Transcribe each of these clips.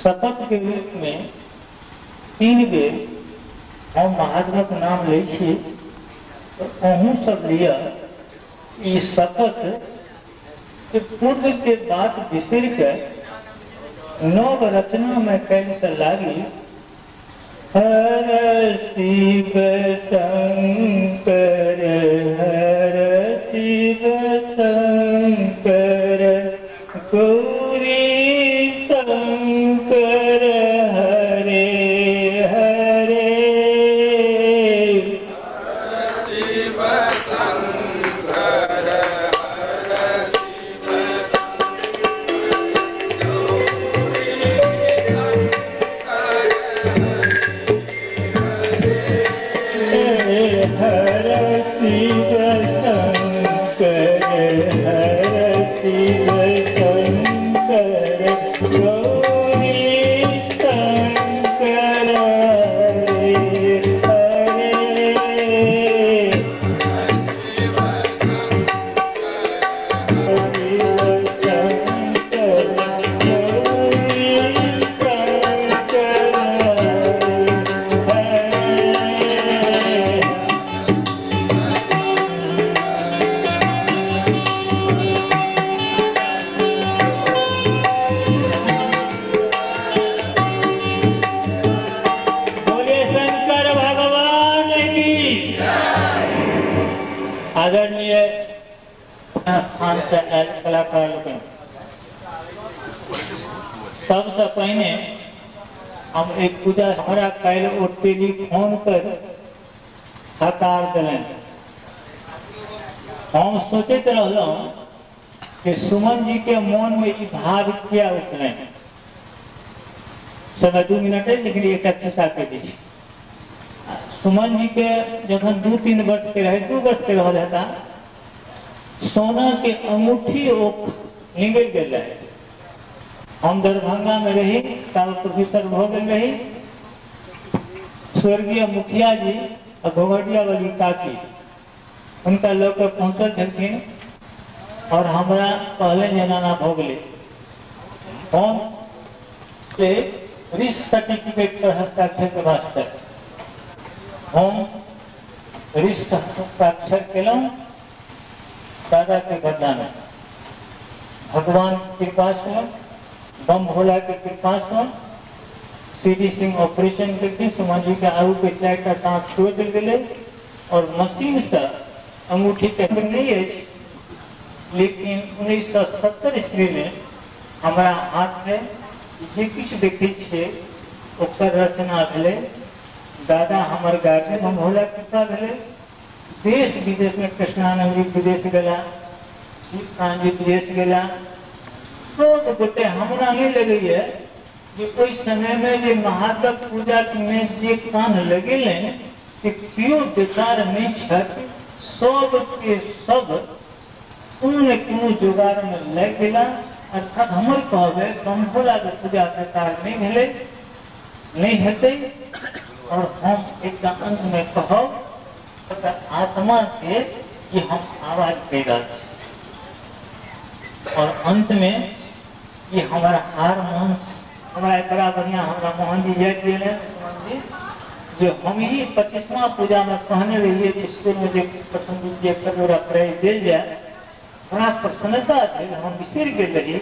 शपथ के रूप में 3 बेर हम महात्मा के नाम ले छी, तो अहूँ सब लिया ई शपथ के पूर्व के बात बिसर के नव रचना में कैल से लागी। हर शिव शंकर हर शिव शंकर गौरी शंकर हरे हरे। शिव शंकर हर शिव आदरणीय स्थान से आयल कलाकार लोग सबसे पहले हम एक पूजा हमारा कैल ओ टेलीफोन पर हकार दिलन। हम सोचते रहलों कि सुमन जी के मन में ई भाव क्या उठल। समय 2 मिनट है, लेकिन एक खिस्सा के दीजिए। सुमन जी के जखन 2-3 वर्ष के रहे, 2 वर्ष के रहल था, सोना के अंगूठी ओ निगल गए रहे। हम दरभंगा में रही, तब प्रोफेसर हो गए रही। स्वर्गीय मुखिया जी और घोघटिया वाली काकी उनका लोग पहुंचल छथिन और हमरा पहले जनाना हो गए। हम से रिस सर्टिफिकेट पर हस्ताक्षर के वास्ते हम रिश्ता हस्ताक्षर केलौं दादा के बदला में। भगवान की कृपा से, बम भोला के कृपा से सीडी सिंह ऑपरेशन करके सुमन जी के आगू के 4टा टाँग छोड़ दिल गए और मशीन से अंगूठी के नहीं है। लेकिन 1970 ईस्वी में हमारा हाथ में जे किछु देखे छे ओकर रचना भेले। दादा हमार गार्जियन हम भोला कृपा भेले। देश विदेश में कृष्णानंद जी विदेश गला, श्रीकांत जी विदेश गला। सब गोटे हमरा नहीं लगे कि कोई समय में जे महादेव पूजा में जे कान लगे कि क्यों बेकार नहीं छत, सब के सब कोनो जुगाड़ में लग गया। अर्थात हमर कहबे बम भोला के पूजा बेकार नहीं भेले, नहीं हेतै। और हम एक अंत में कहब आत्मा के कि हम आवाज दे रहे और अंत में ये हमारा हारमोन हमारा बड़ा बढ़िया हमारा मोहन जी याद दिए जो हम ही 25वां पूजा में कहने रहिए कि स्कूल में जो प्रथम प्राइज दिल जाए, बड़ा प्रसन्नता भेल। हम बिसर गए रही,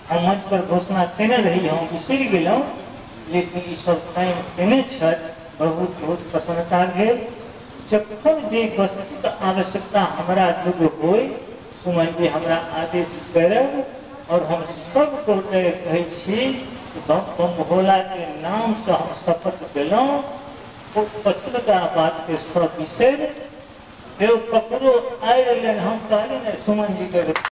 हम मंच पर घोषणा केने रही, हम बिसर गेलौं। लेकिन ई सब टाइम केने छथि, बहुत बहुत प्रसन्नता भेल। जखन जे वस्तु आवश्यकता हमारा जो होय सुमन जी हमरा आदेश करब और हम सब को कहे छी बम भोला के नाम से हम शपथ दिलौं। वो पछिलका बात के सब बिसर ककरो आए हम कहले सुमन जी के